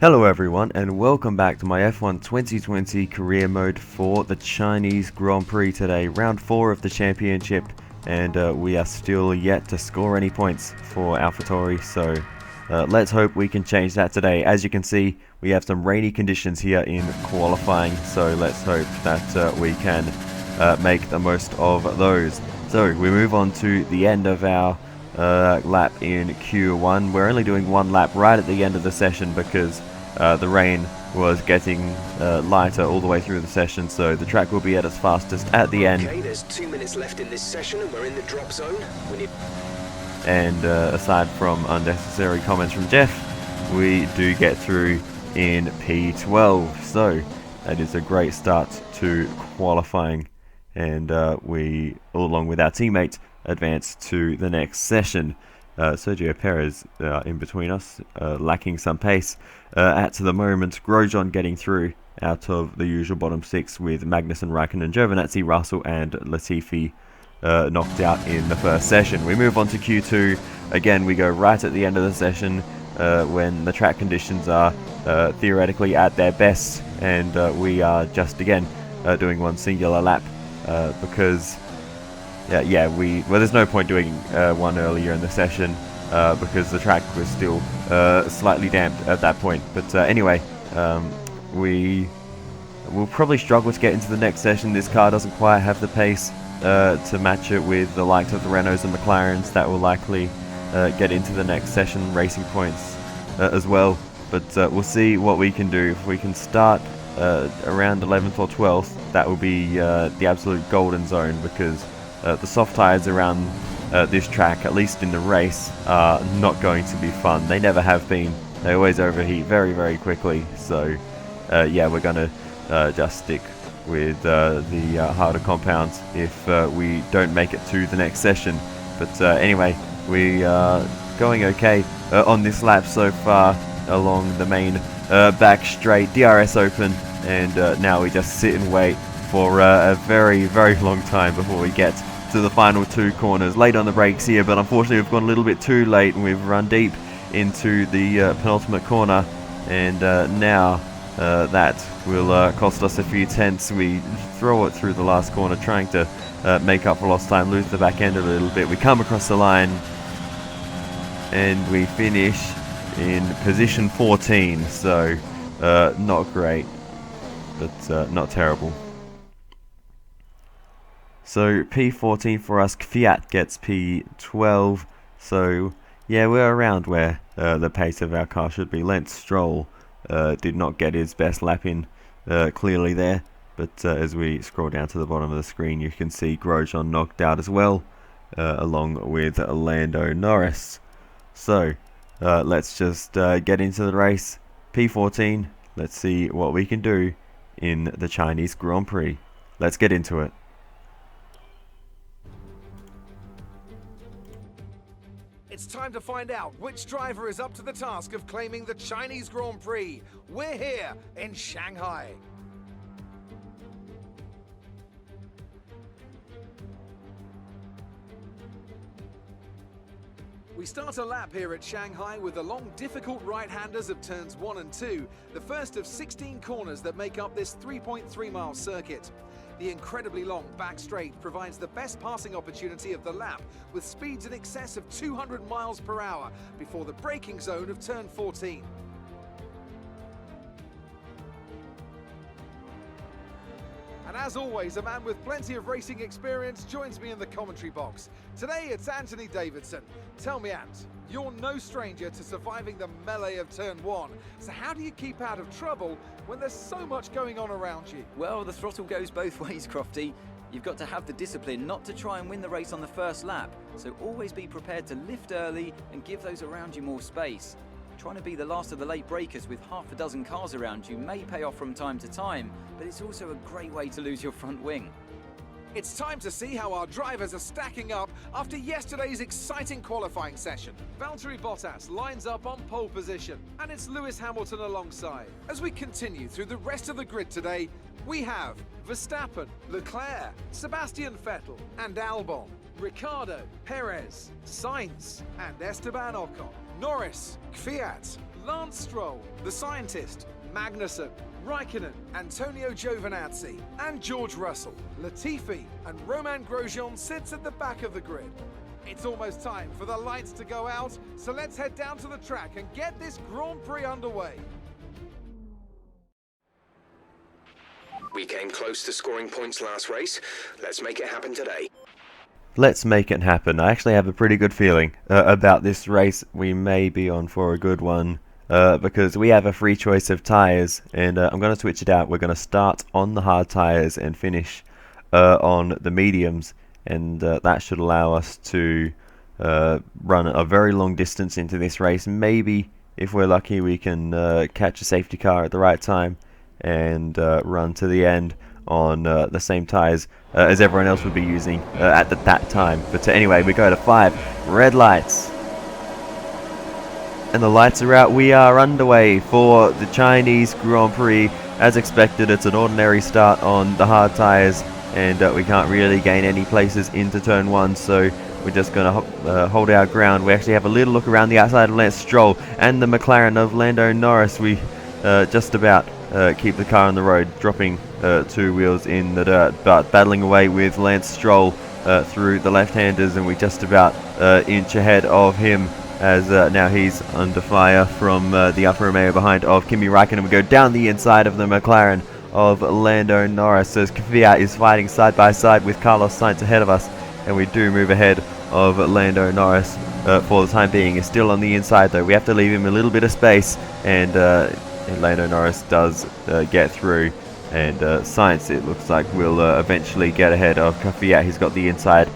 Hello everyone and welcome back to my F1 2020 career mode for the Chinese Grand Prix today, round 4 of the championship, and we are still yet to score any points for AlphaTauri, so let's hope we can change that today. As you can see, we have some rainy conditions here in qualifying, so let's hope that we can make the most of those. So we move on to the end of our lap in Q1. We're only doing one lap right at the end of the session because the rain was getting lighter all the way through the session, so the track will be at its fastest at the end. Okay, there's 2 minutes left in this session and we're in the drop zone. And aside from unnecessary comments from Jeff, we do get through in P12, so that is a great start to qualifying, and we, along with our teammates, advance to the next session. Sergio Perez in between us, lacking some pace at the moment. Grosjean getting through out of the usual bottom 6 with Magnussen, Raikkonen, Giovinazzi, Russell and Latifi knocked out in the first session. We move on to Q2. Again, we go right at the end of the session when the track conditions are theoretically at their best, and we are just again doing one singular lap because there's no point doing one earlier in the session because the track was still slightly damp at that point. But anyway, we will probably struggle to get into the next session. This car doesn't quite have the pace to match it with the likes of the Renaults and McLarens that will likely get into the next session racing points as well. But we'll see what we can do. If we can start around 11th or 12th, that will be the absolute golden zone, because the soft tyres around this track, at least in the race, are not going to be fun. They never have been. They always overheat very, very quickly. So, yeah, we're going to just stick with the harder compounds if we don't make it to the next session. But anyway, we are going okay on this lap so far along the main back straight. DRS open, and now we just sit and wait for a very, very long time before we get to the final 2 corners. Late on the brakes here, but unfortunately we've gone a little bit too late and we've run deep into the penultimate corner, and now that will cost us a few tenths. We throw it through the last corner trying to make up for lost time, lose the back end a little bit. We come across the line and we finish in position 14, so not great, but not terrible. So P14 for us, Fiat gets P12, so yeah, we're around where the pace of our car should be. Lance Stroll did not get his best lap in clearly there, but as we scroll down to the bottom of the screen, you can see Grosjean knocked out as well, along with Lando Norris. So let's just get into the race. P14, let's see what we can do in the Chinese Grand Prix. Let's get into it. It's time to find out which driver is up to the task of claiming the Chinese Grand Prix. We're here in Shanghai. We start a lap here at Shanghai with the long, difficult right-handers of turns 1 and 2, the first of 16 corners that make up this 3.3-mile circuit. The incredibly long back straight provides the best passing opportunity of the lap, with speeds in excess of 200 miles per hour before the braking zone of turn 14. And as always, a man with plenty of racing experience joins me in the commentary box. Today it's Anthony Davidson. Tell me, Ant, you're no stranger to surviving the melee of turn 1. So how do you keep out of trouble when there's so much going on around you? Well, the throttle goes both ways, Crofty. You've got to have the discipline not to try and win the race on the first lap. So always be prepared to lift early and give those around you more space. Trying to be the last of the late breakers with half a dozen cars around you may pay off from time to time, but it's also a great way to lose your front wing. It's time to see how our drivers are stacking up after yesterday's exciting qualifying session. Valtteri Bottas lines up on pole position, and it's Lewis Hamilton alongside. As we continue through the rest of the grid today, we have Verstappen, Leclerc, Sebastian Vettel and Albon, Ricciardo, Perez, Sainz and Esteban Ocon, Norris, Kvyat, Lance Stroll, the scientist, Magnussen, Raikkonen, Antonio Giovinazzi, and George Russell. Latifi and Romain Grosjean sits at the back of the grid. It's almost time for the lights to go out, so let's head down to the track and get this Grand Prix underway. We came close to scoring points last race. Let's make it happen today. Let's make it happen. I actually have a pretty good feeling about this race. We may be on for a good one because we have a free choice of tyres, and I'm going to switch it out. We're going to start on the hard tyres and finish on the mediums, and that should allow us to run a very long distance into this race. Maybe, if we're lucky, we can catch a safety car at the right time and run to the end on the same tyres as everyone else would be using at that time. But anyway, we go to 5 red lights, and the lights are out. We are underway for the Chinese Grand Prix. As expected, it's an ordinary start on the hard tyres, and we can't really gain any places into turn 1, so we're just going to hold our ground. We actually have a little look around the outside of Lance Stroll and the McLaren of Lando Norris. We just about keep the car on the road, dropping 2 wheels in the dirt, but battling away with Lance Stroll through the left-handers, and we just about inch ahead of him as now he's under fire from the Alfa Romeo behind of Kimi Raikkonen. We go down the inside of the McLaren of Lando Norris as Kvyat is fighting side by side with Carlos Sainz ahead of us, and we do move ahead of Lando Norris for the time being. He's still on the inside though. We have to leave him a little bit of space, and Lando Norris does get through, and Sainz, it looks like, will eventually get ahead of Kvyat. He's got the inside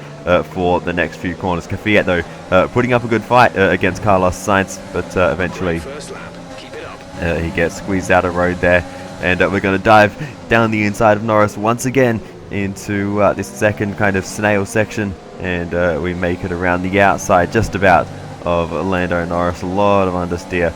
for the next few corners. Kvyat though putting up a good fight against Carlos Sainz, but eventually he gets squeezed out of road there, and we're going to dive down the inside of Norris once again into this second kind of snail section, and we make it around the outside just about of Lando Norris. A lot of understeer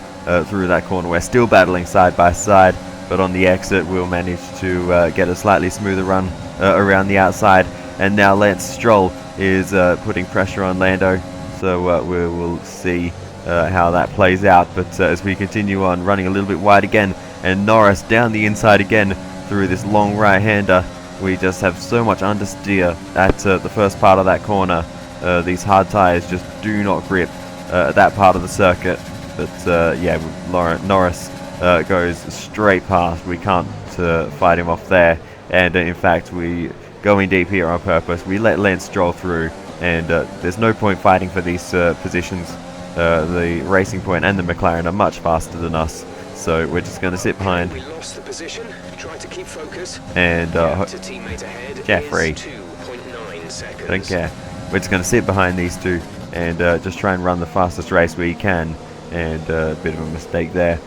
through that corner. We're still battling side by side, but on the exit we'll manage to get a slightly smoother run around the outside, and now Lance Stroll is putting pressure on Lando, so we will see how that plays out. But as we continue on, running a little bit wide again, and Norris down the inside again through this long right-hander. We just have so much understeer at the first part of that corner. These hard tyres just do not grip that part of the circuit. But yeah, Norris goes straight past. We can't fight him off there, and in fact we go in deep here on purpose. We let Lance Stroll through, and there's no point fighting for these positions. The Racing Point and the McLaren are much faster than us, so we're just going to sit behind. We lost the position. Try to keep focus. And to teammate ahead Jeffrey, 2.9 seconds. I don't care. We're just going to sit behind these two and just try and run the fastest race we can. And a bit of a mistake there,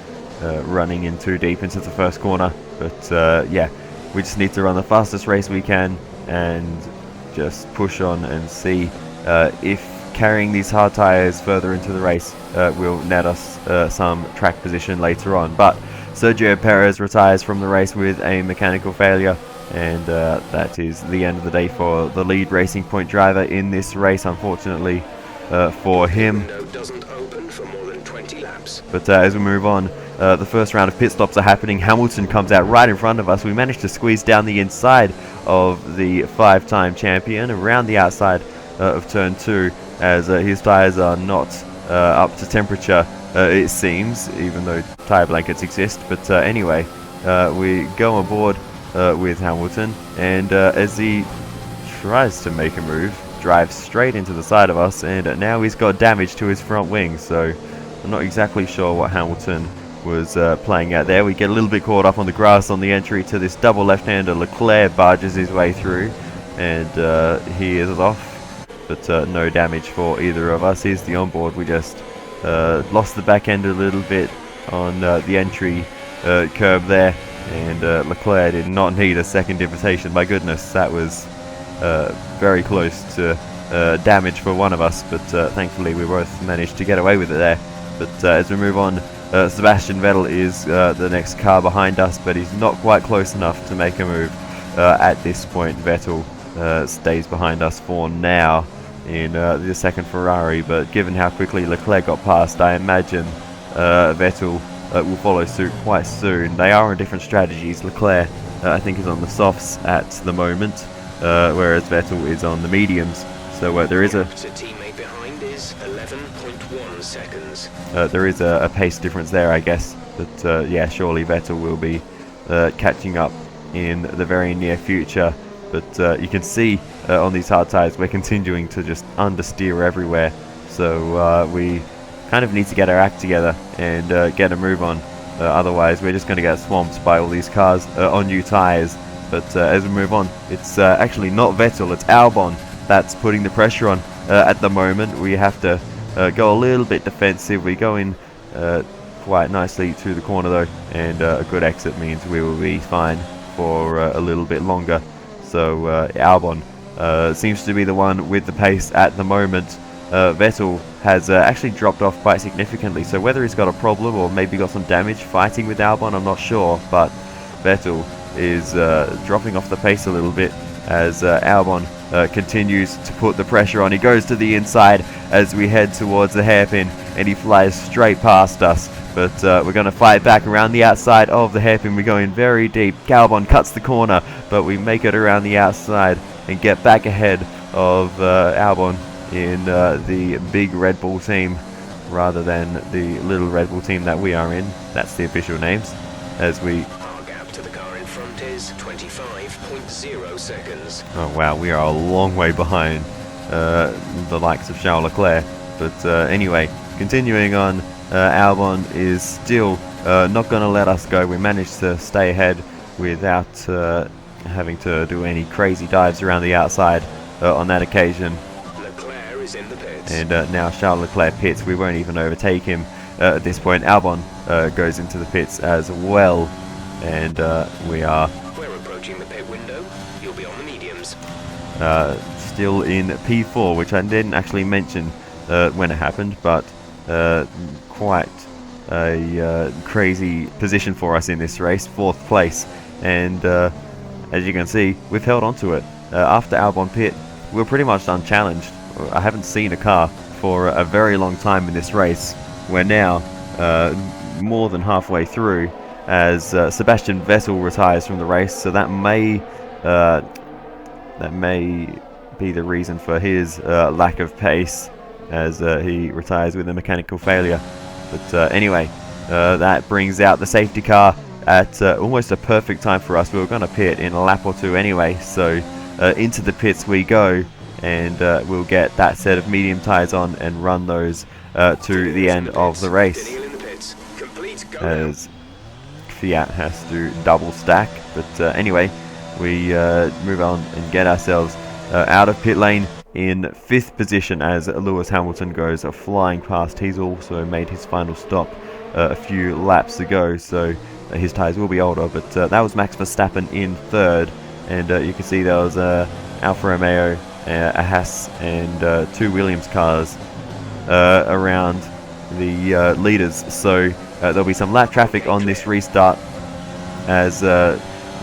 running in too deep into the first corner. But yeah, we just need to run the fastest race we can and just push on and see if carrying these hard tyres further into the race will net us some track position later on. But Sergio Perez retires from the race with a mechanical failure, and that is the end of the day for the lead Racing Point driver in this race, unfortunately for him. Doesn't open for more than 20 laps. But as we move on, the first round of pit stops are happening. Hamilton comes out right in front of us. We managed to squeeze down the inside of the 5-time champion around the outside of turn 2, as his tyres are not up to temperature, it seems, even though tyre blankets exist. But anyway, we go on board with Hamilton, and as he tries to make a move, drives straight into the side of us, and now he's got damage to his front wing, so I'm not exactly sure what Hamilton was playing at there. We get a little bit caught up on the grass on the entry to this double left-hander. Leclerc barges his way through, and he is off, but no damage for either of us. Here's the onboard. We just lost the back end a little bit on the entry curb there, and Leclerc did not need a second invitation. My goodness, that was very close to damage for one of us, but thankfully we both managed to get away with it there. But as we move on, Sebastian Vettel is the next car behind us, but he's not quite close enough to make a move at this point. Vettel stays behind us for now in the second Ferrari, but given how quickly Leclerc got past, I imagine Vettel will follow suit quite soon. They are on different strategies. Leclerc, I think, is on the softs at the moment, whereas Vettel is on the mediums. So there is a teammate behind is 11.1 seconds. There is a pace difference there, I guess. But yeah, surely Vettel will be catching up in the very near future. But you can see on these hard tyres we're continuing to just understeer everywhere. So we kind of need to get our act together and get a move on. Otherwise we're just going to get swamped by all these cars on new tyres. But as we move on, it's actually not Vettel, it's Albon that's putting the pressure on at the moment. We have to go a little bit defensive. We go in quite nicely to the corner though, and a good exit means we will be fine for a little bit longer. So Albon seems to be the one with the pace at the moment. Vettel has actually dropped off quite significantly, so whether he's got a problem or maybe got some damage fighting with Albon, I'm not sure, but Vettel is dropping off the pace a little bit as Albon continues to put the pressure on. He goes to the inside as we head towards the hairpin, and he flies straight past us. But we're going to fight back around the outside of the hairpin. We're going very deep. Albon cuts the corner, but we make it around the outside and get back ahead of Albon in the big Red Bull team rather than the little Red Bull team that we are in. That's the official names. As we... Our gap to the car in front is 25.0 seconds. Oh wow, we are a long way behind the likes of Charles Leclerc. But anyway, continuing on, Albon is still not going to let us go. We managed to stay ahead without having to do any crazy dives around the outside on that occasion. Leclerc is in the pits. And now Charles Leclerc pits. We won't even overtake him at this point. Albon goes into the pits as well, and we're approaching the pit window. You'll be on the mediums. Still in P4, which I didn't actually mention when it happened, but quite a crazy position for us in this race, 4th place, and as you can see, we've held on to it. After Albon pit, we're pretty much unchallenged. I haven't seen a car for a very long time in this race. We're now more than halfway through as Sebastian Vettel retires from the race, so that may be the reason for his lack of pace, as he retires with a mechanical failure. But anyway, that brings out the safety car at almost a perfect time for us. We were going to pit in a lap or two anyway, so into the pits we go, and we'll get that set of medium tyres on and run those to the end of the race, as Fiat has to double stack. But anyway, we move on and get ourselves out of pit lane in 5th position as Lewis Hamilton goes flying past. He's also made his final stop a few laps ago, so his tyres will be older. But that was Max Verstappen in 3rd, and you can see there was Alfa Romeo, a Haas, and 2 Williams cars around the leaders. So there'll be some lap traffic on this restart as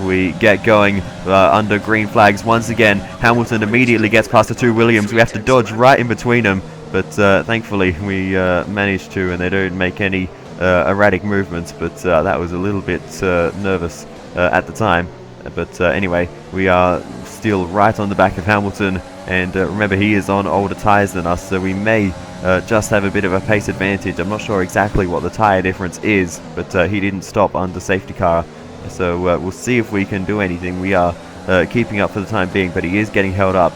we get going under green flags once again. Hamilton immediately gets past the 2 Williams. We have to dodge right in between them, but thankfully we managed to, and they don't make any erratic movements. But that was a little bit nervous at the time. But anyway, we are still right on the back of Hamilton, and remember, he is on older tyres than us, so we may just have a bit of a pace advantage. I'm not sure exactly what the tyre difference is, but he didn't stop under safety car, so we'll see if we can do anything. We are keeping up for the time being, but he is getting held up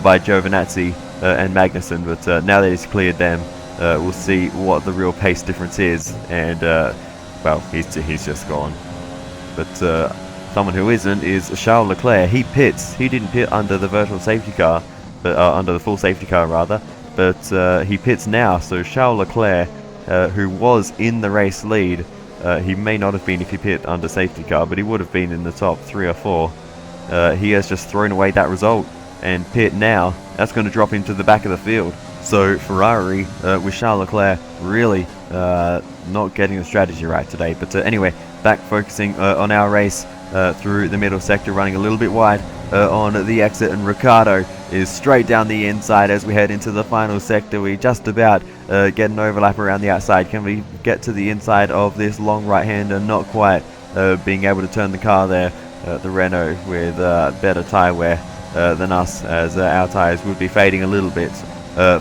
by Giovinazzi and Magnussen. But now that he's cleared them, we'll see what the real pace difference is, and well, he's just gone. But someone who isn't is Charles Leclerc. He pits. He didn't pit under the virtual safety car, but under the full safety car rather, but he pits now. So Charles Leclerc, who was in the race lead, he may not have been if he pit under safety car, but he would have been in the top 3 or 4. He has just thrown away that result and pit now. That's going to drop him to the back of the field. So Ferrari, with Charles Leclerc, really not getting the strategy right today. But anyway, back focusing on our race through the middle sector, running a little bit wide on the exit, and Ricciardo is straight down the inside as we head into the final sector. We just about get an overlap around the outside. Can we get to the inside of this long right-hander? Not quite. Being able to turn the car there. The Renault with better tyre wear than us, as our tyres would be fading a little bit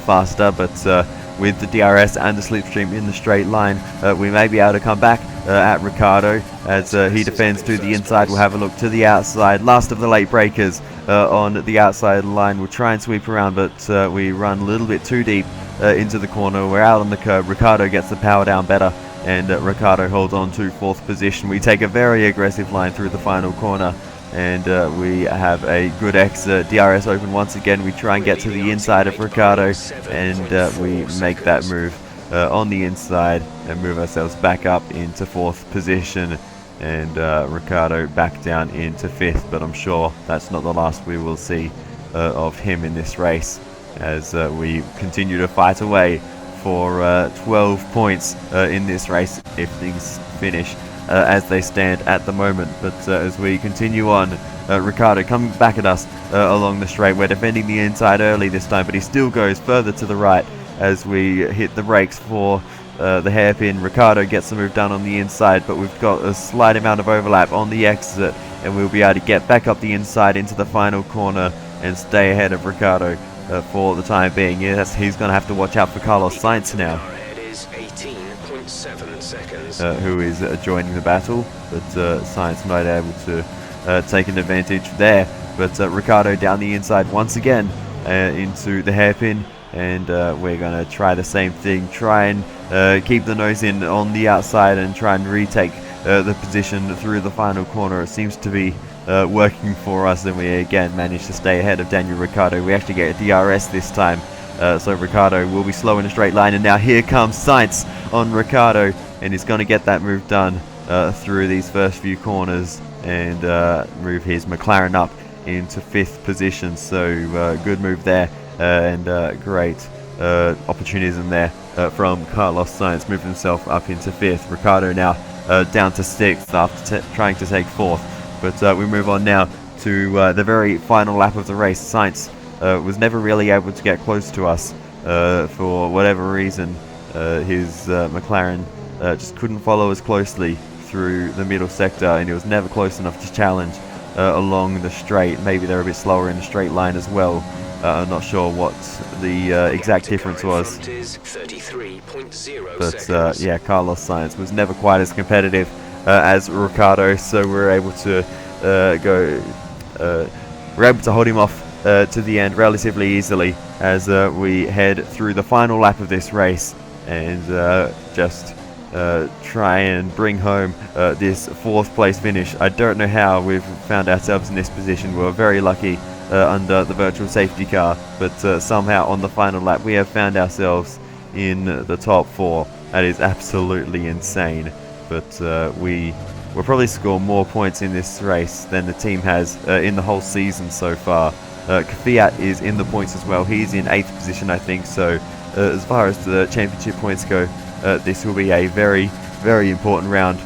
faster, but with the DRS and the slipstream in the straight line, we may be able to come back at Ricciardo as he defends to the inside. We'll have a look to the outside. Last of the late breakers on the outside line. We'll try and sweep around, but we run a little bit too deep into the corner. We're out on the curb. Ricciardo gets the power down better, and Ricciardo holds on to 4th position. We take a very aggressive line through the final corner, and we have a good exit. DRS open once again. We try and get to the inside of Ricciardo, and we make that move on the inside and move ourselves back up into 4th position, and Ricciardo back down into 5th. But I'm sure that's not the last we will see of him in this race, as we continue to fight away for 12 points in this race if things finish as they stand at the moment. But as we continue on, Ricciardo coming back at us along the straight. We're defending the inside early this time, but he still goes further to the right as we hit the brakes for the hairpin. Ricciardo gets the move done on the inside, but we've got a slight amount of overlap on the exit, and we'll be able to get back up the inside into the final corner and stay ahead of Ricciardo for the time being. Yes, he's going to have to watch out for Carlos Sainz now, who is joining the battle, but Sainz not able to take an advantage there. But Ricciardo down the inside once again into the hairpin, and we're going to try the same thing, try and keep the nose in on the outside and try and retake the position through the final corner. It seems to be working for us, and we again managed to stay ahead of Daniel Ricciardo. We actually get a DRS this time, so Ricciardo will be slow in a straight line, and now here comes Sainz on Ricciardo, and he's going to get that move done through these first few corners and move his McLaren up into 5th position. So good move there, and great opportunism there from Carlos Sainz, moving himself up into 5th. Ricciardo now down to 6th after trying to take 4th. But we move on now to the very final lap of the race. Sainz was never really able to get close to us for whatever reason. His McLaren just couldn't follow as closely through the middle sector, and he was never close enough to challenge along the straight. Maybe they're a bit slower in the straight line as well. I'm not sure what the exact difference was. But yeah, Carlos Sainz was never quite as competitive as Ricciardo, so we're able to hold him off to the end relatively easily as we head through the final lap of this race, and just try and bring home this 4th place finish. I don't know how we've found ourselves in this position. We were very lucky under the virtual safety car, but somehow on the final lap we have found ourselves in the top 4. That is absolutely insane. But we will probably score more points in this race than the team has in the whole season so far. Kvyat is in the points as well. He's in 8th position, I think. So as far as the championship points go, this will be a very, very important round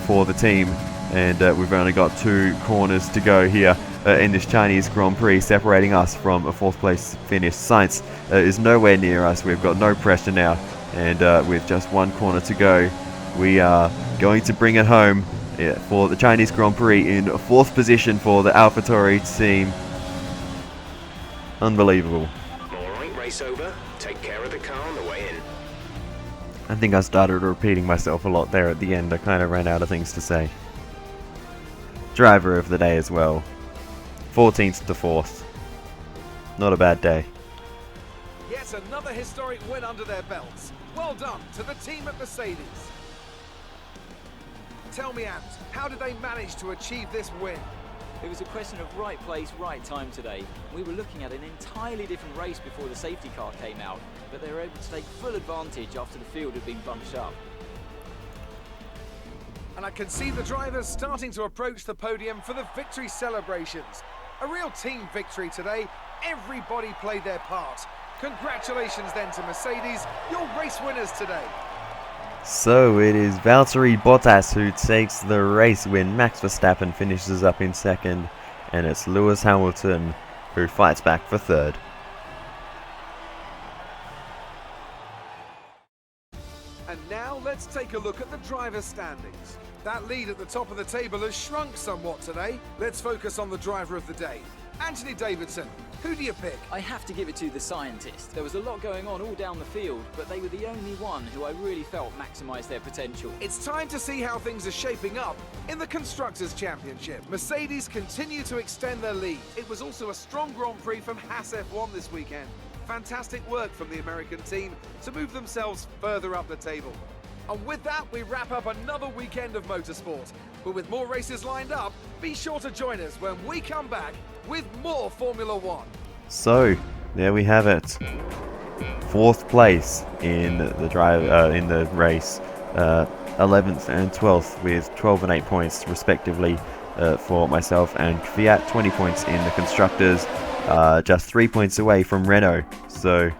for the team. And we've only got 2 corners to go here in this Chinese Grand Prix, separating us from a 4th place finish. Sainz is nowhere near us. We've got no pressure now, and with just 1 corner to go, we are going to bring it home for the Chinese Grand Prix in 4th position for the AlphaTauri team. Unbelievable. Alright, race over. Take care of the car on the way in. I think I started repeating myself a lot there at the end. I kind of ran out of things to say. Driver of the day as well. 14th to 4th. Not a bad day. Yes, another historic win under their belts. Well done to the team at Mercedes. Tell me, Ant, how did they manage to achieve this win? It was a question of right place, right time today. We were looking at an entirely different race before the safety car came out, but they were able to take full advantage after the field had been bunched up. And I can see the drivers starting to approach the podium for the victory celebrations. A real team victory today. Everybody played their part. Congratulations then to Mercedes, your race winners today. So it is Valtteri Bottas who takes the race win. Max Verstappen finishes up in 2nd, and it's Lewis Hamilton who fights back for 3rd. let's take a look at the driver's standings. That lead at the top of the table has shrunk somewhat today. Let's focus on the driver of the day. Anthony Davidson, who do you pick? I have to give it to the scientist. There was a lot going on all down the field, but they were the only one who I really felt maximised their potential. It's time to see how things are shaping up in the Constructors' Championship. Mercedes continue to extend their lead. It was also a strong Grand Prix from Haas F1 this weekend. Fantastic work from the American team to move themselves further up the table. And with that, we wrap up another weekend of motorsport. But with more races lined up, be sure to join us when we come back with more Formula One. So there we have it. 4th place in the race, 11th and 12th with 12 and 8 points respectively for myself and Kvyat. 20 points in the constructors, just 3 points away from Renault. So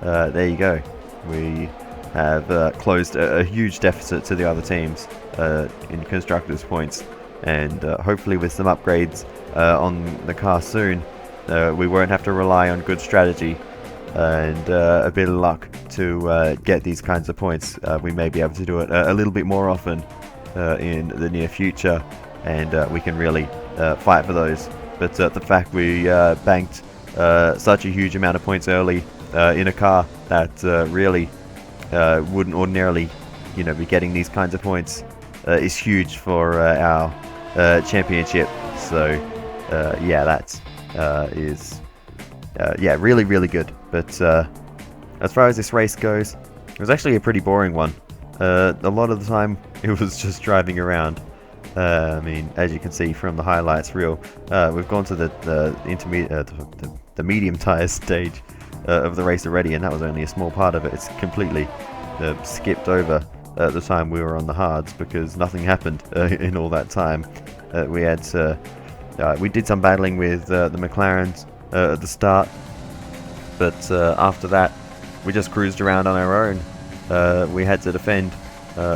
there you go. We have closed a huge deficit to the other teams in constructors points, and hopefully with some upgrades on the car soon, we won't have to rely on good strategy and a bit of luck to get these kinds of points. We may be able to do it a little bit more often in the near future, and we can really fight for those. But the fact we banked such a huge amount of points early in a car that really wouldn't ordinarily, be getting these kinds of points is huge for our championship. So yeah, that is really, really good. But as far as this race goes, it was actually a pretty boring one. A lot of the time it was just driving around. I mean, as you can see from the highlights reel, we've gone to the intermediate, the medium tyres stage of the race already, and that was only a small part of it. It's completely skipped over at the time we were on the hards because nothing happened in all that time. We did some battling with the McLarens at the start, but after that we just cruised around on our own. We had to defend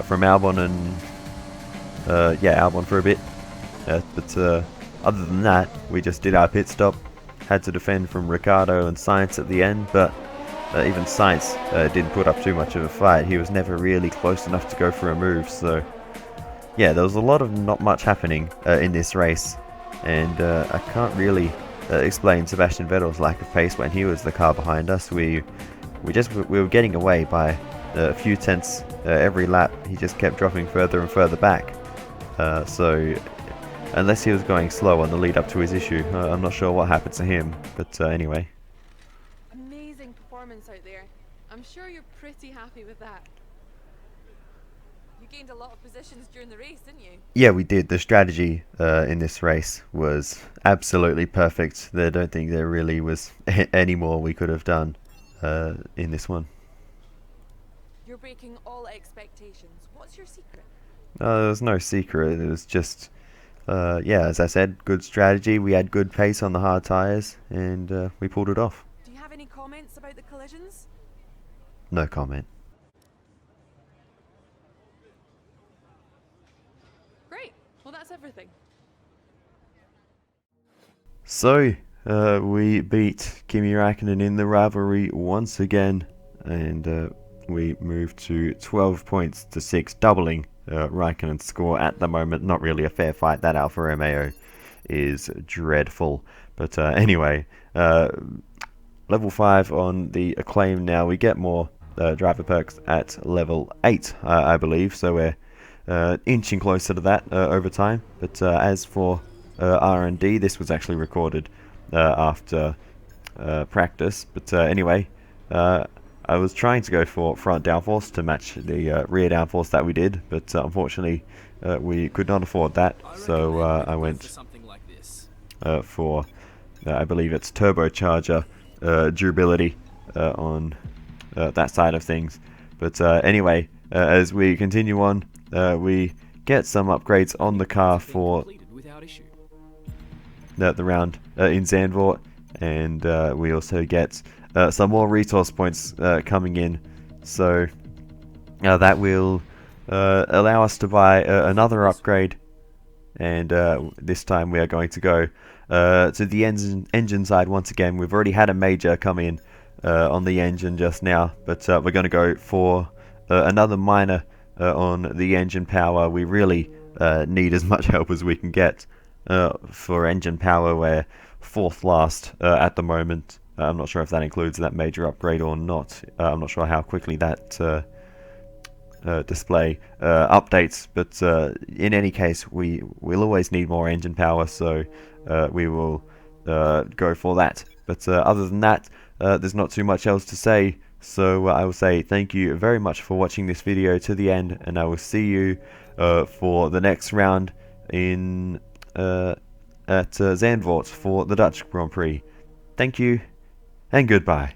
from Albon and Albon for a bit, but other than that we just did our pit stop. Had to defend from Ricciardo and Sainz at the end, but even Sainz didn't put up too much of a fight. He was never really close enough to go for a move. So yeah, there was a lot of not much happening in this race, and I can't really explain Sebastian Vettel's lack of pace when he was the car behind us. We were getting away by a few tenths every lap. He just kept dropping further and further back. So unless he was going slow on the lead up to his issue, I'm not sure what happened to him. But anyway. Amazing performance out there. I'm sure you're pretty happy with that. You gained a lot of positions during the race, didn't you? Yeah, we did. The strategy in this race was absolutely perfect. I don't think there really was any more we could have done in this one. You're breaking all expectations. What's your secret? There was no secret. It was just, as I said, good strategy. We had good pace on the hard tyres, and we pulled it off. Do you have any comments about the collisions? No comment. Great. Well, that's everything. So, we beat Kimi Räikkönen in the rivalry once again, and we moved to 12 points to 6, doubling Räikkönen's score at the moment. Not really a fair fight. That Alfa Romeo is dreadful. But anyway, level 5 on the Acclaim now. We get more driver perks at level 8, I believe. So we're inching closer to that over time. But as for R&D, this was actually recorded after practice. But anyway, I was trying to go for front downforce to match the rear downforce that we did, but unfortunately we could not afford that, so I went for, I believe it's turbocharger durability on that side of things. But anyway, as we continue on, we get some upgrades on the car for the round in Zandvoort, and we also get some more resource points coming in, so that will allow us to buy another upgrade, and this time we are going to go to the engine side once again. We've already had a major come in on the engine just now, but we're going to go for another minor on the engine power. We really need as much help as we can get for engine power. We're 4th last at the moment. I'm not sure if that includes that major upgrade or not. I'm not sure how quickly that display updates, but in any case, we'll always need more engine power, so we will go for that. But other than that, there's not too much else to say, so I will say thank you very much for watching this video to the end, and I will see you for the next round in at Zandvoort for the Dutch Grand Prix. Thank you, and goodbye.